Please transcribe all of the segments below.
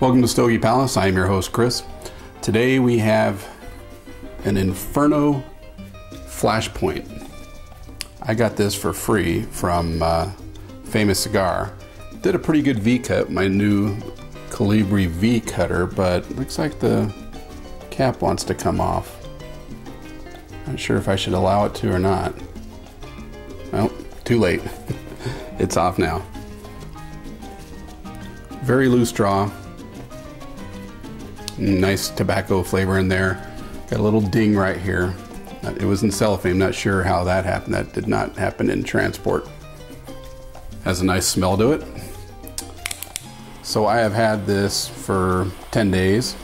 Welcome to Stogie Palace. I am your host, Chris. Today we have an Inferno Flashpoint. I got this for free from Famous Cigar. Did a pretty good V-cut, my new Calibri V cutter, but looks like the cap wants to come off. Not sure if I should allow it to or not. Well, too late. It's off now. Very loose draw. Nice tobacco flavor in there. Got a little ding right here. It was in cellophane. I'm not sure how that happened. That did not happen in transport. Has a nice smell to it. So I have had this for 10 days.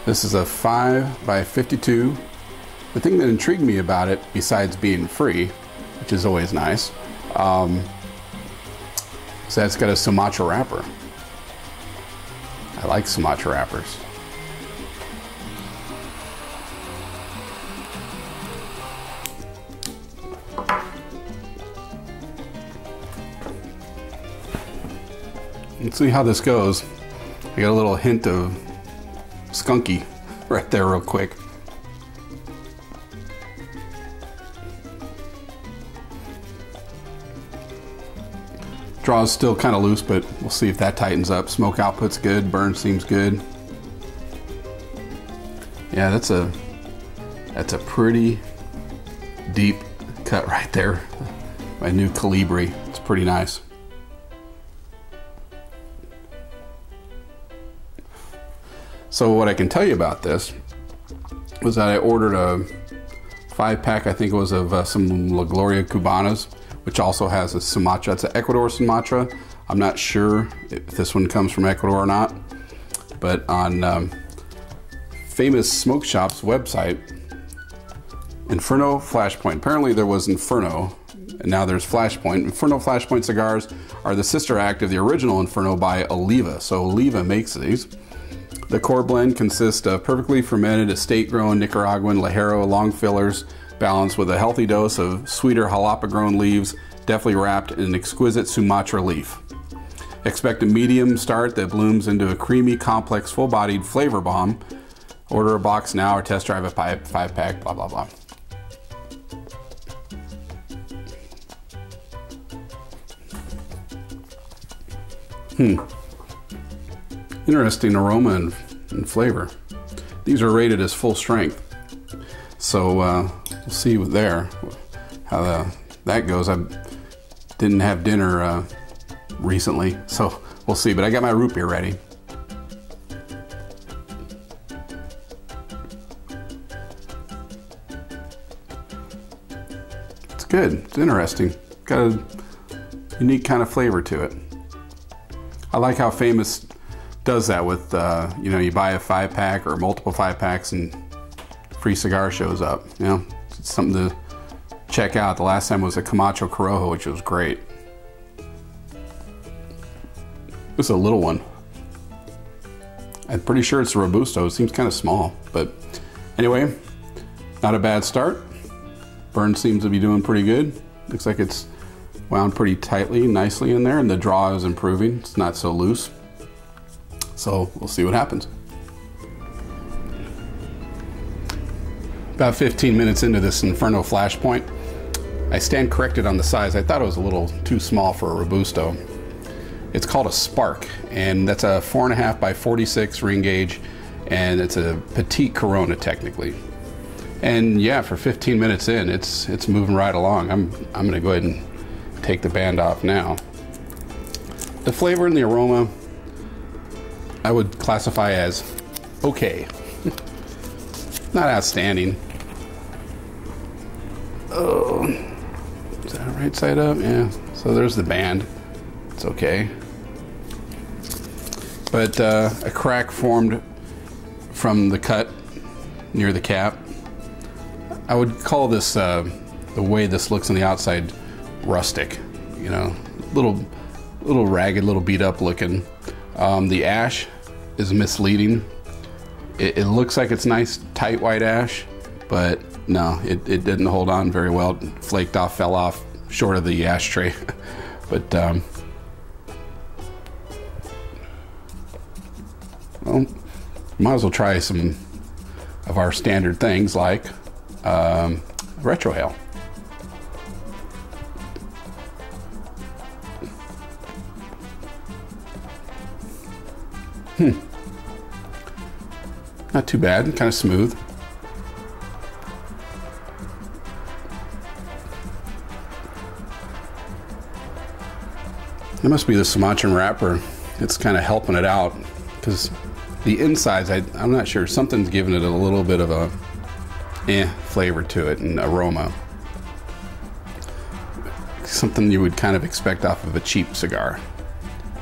This is a 5x52. The thing that intrigued me about it, besides being free, which is always nice, is that it's got a Sumatra wrapper. I like Sumatra wrappers. Let's see how this goes. I got a little hint of skunky right there real quick. Draw is still kind of loose, but we'll see if that tightens up. Smoke output's good, burn seems good. Yeah, that's a pretty deep cut right there. My new Calibri, it's pretty nice. So what I can tell you about this was that I ordered a 5-pack, I think it was, of some La Gloria Cubanas, which also has a Sumatra. It's an Ecuador Sumatra. I'm not sure if this one comes from Ecuador or not, but on Famous Smoke Shop's website, Inferno Flashpoint. Apparently there was Inferno, and now there's Flashpoint. Inferno Flashpoint cigars are the sister act of the original Inferno by Oliva. So Oliva makes these. The core blend consists of perfectly fermented, estate-grown Nicaraguan Lajero long fillers, balanced with a healthy dose of sweeter jalapa-grown leaves, deftly wrapped in an exquisite Sumatra leaf. Expect a medium start that blooms into a creamy, complex, full-bodied flavor bomb. Order a box now or test drive a 5-pack, blah, blah, blah. Interesting aroma and flavor. These are rated as full strength. So we'll see there how that goes. I didn't have dinner recently, so we'll see. But I got my root beer ready. It's good. It's interesting. Got a unique kind of flavor to it. I like how Famous does that with, you know, you buy a 5-pack or multiple 5-packs and free cigar shows up. You know, it's something to check out. The last time was a Camacho Corojo, which was great. This is a little one. I'm pretty sure it's a Robusto. It seems kind of small, but anyway, not a bad start. Burn seems to be doing pretty good. Looks like it's wound pretty tightly, nicely in there, and the draw is improving. It's not so loose. So we'll see what happens. About 15 minutes into this Inferno Flashpoint, I stand corrected on the size. I thought it was a little too small for a Robusto. It's called a Spark, and that's a 4.5 by 46 ring gauge, and it's a Petite Corona technically. And yeah, for 15 minutes in, it's moving right along. I'm gonna go ahead and take the band off now. The flavor and the aroma, I would classify as okay. Not outstanding. Oh, is that right side up? Yeah. So there's the band. It's okay. But a crack formed from the cut near the cap. I would call this, the way this looks on the outside, rustic. You know, little ragged, little beat up looking. The ash is misleading. It looks like it's nice, tight white ash, but no, it didn't hold on very well. It flaked off, fell off, short of the ashtray. But Might as well try some of our standard things like retrohale. Not too bad, kind of smooth. It must be the Sumatran wrapper. It's kind of helping it out, because the insides, I'm not sure, something's giving it a little bit of a flavor to it and aroma. Something you would kind of expect off of a cheap cigar.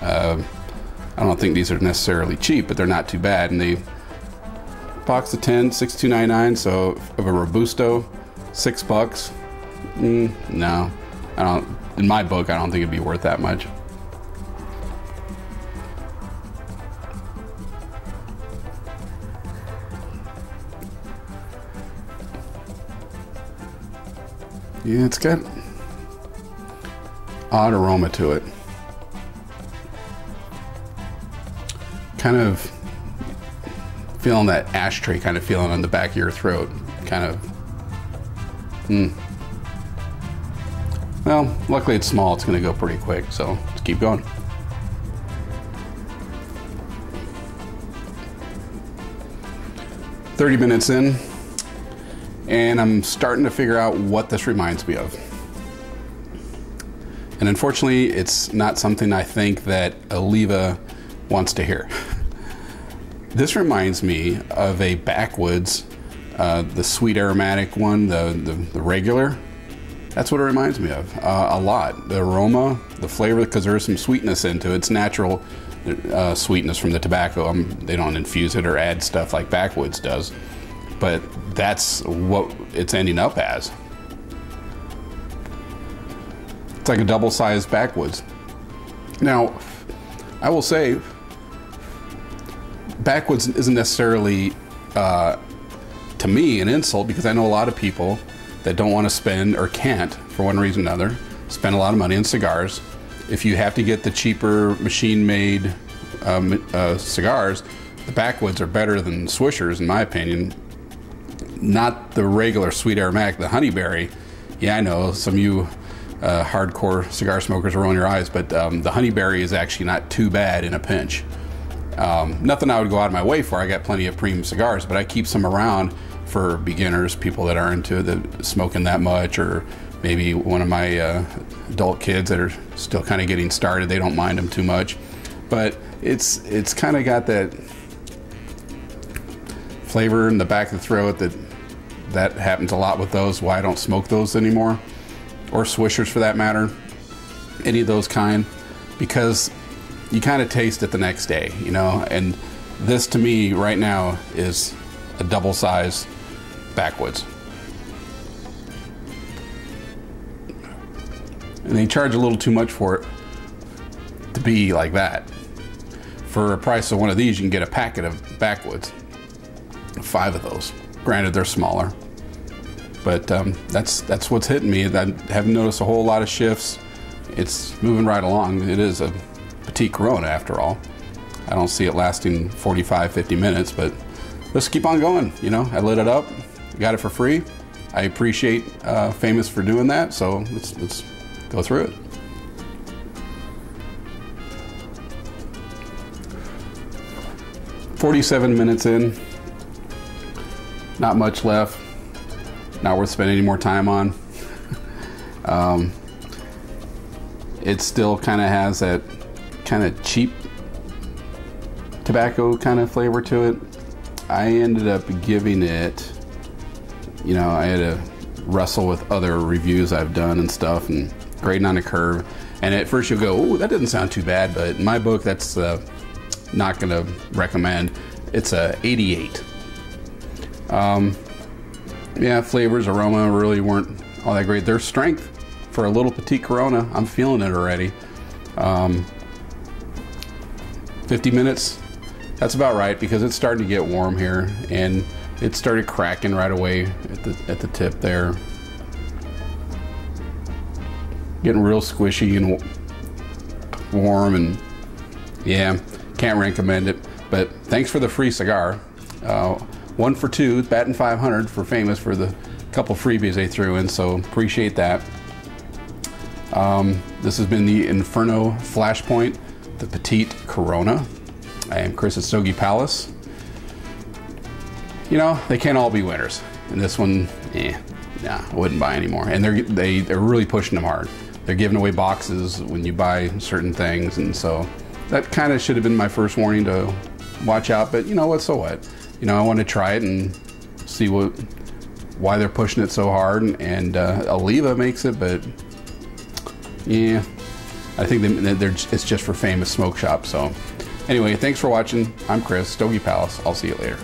I don't think these are necessarily cheap, but they're not too bad. And they box of 10, $6,299. So of a Robusto, $6. No, I don't. In my book, I don't think it'd be worth that much. Yeah, it's got odd aroma to it. Kind of feeling that ashtray kind of feeling on the back of your throat. Kind of. Well, luckily it's small. It's going to go pretty quick, so let's keep going. "30 minutes in, and I'm starting to figure out what this reminds me of. And unfortunately, it's not something I think that Oliva wants to hear. This reminds me of a backwoods, the sweet aromatic one, the regular. That's what it reminds me of a lot. The aroma, the flavor, because there is some sweetness into it. It's natural sweetness from the tobacco. They don't infuse it or add stuff like backwoods does. But that's what it's ending up as. It's like a double-sized backwoods. Now, I will say, backwoods isn't necessarily, to me, an insult, because I know a lot of people that don't want to spend, or can't, for one reason or another, spend a lot of money on cigars. If you have to get the cheaper machine-made cigars, the backwoods are better than Swishers, in my opinion. Not the regular sweet aromatic, the honeyberry. Yeah, I know some of you hardcore cigar smokers are rolling your eyes, but the honeyberry is actually not too bad in a pinch. Nothing I would go out of my way for. I got plenty of premium cigars, but I keep some around for beginners, people that aren't into the smoking that much, or maybe one of my adult kids that are still kind of getting started. They don't mind them too much, but it's kind of got that flavor in the back of the throat that happens a lot with those. Why I don't smoke those anymore, or Swishers for that matter, any of those kind, because you kind of taste it the next day, you know. And this to me right now is a double size backwoods, and they charge a little too much for it to be like that. For a price of one of these, you can get a packet of backwoods, 5 of those. Granted, they're smaller, but that's what's hitting me. I haven't noticed a whole lot of shifts. It's moving right along. It is a Petite Corona after all. I don't see it lasting 45, 50 minutes, but let's keep on going. You know, I lit it up, got it for free. I appreciate Famous for doing that, so let's go through it. "47 minutes in, not much left, not worth spending any more time on. It still kind of has that kind of cheap tobacco kind of flavor to it. I ended up giving it, you know, I had to wrestle with other reviews I've done and stuff and grading on a curve. And at first you'll go, oh, that doesn't sound too bad, but in my book, that's not going to recommend. It's a 88. Yeah, flavors, aroma really weren't all that great. Their strength for a little Petite Corona, I'm feeling it already. 50 minutes, that's about right, because it's starting to get warm here, and it started cracking right away at the tip there. Getting real squishy and warm, and yeah, can't recommend it. But thanks for the free cigar. 1 for 2, batting 500 for Famous for the couple freebies they threw in, so appreciate that. This has been the Inferno Flashpoint, the Petite Corona. I am Chris at Stogie Palace. You know, they can't all be winners. And this one, nah, I wouldn't buy anymore. And they're really pushing them hard. They're giving away boxes when you buy certain things, and so that kind of should have been my first warning to watch out. But you know what? So what? You know, I want to try it and see why they're pushing it so hard. And Oliva makes it, but yeah, I think it's just for Famous smoke shop. So anyway, thanks for watching. I'm Chris, Stogie Palace. I'll see you later.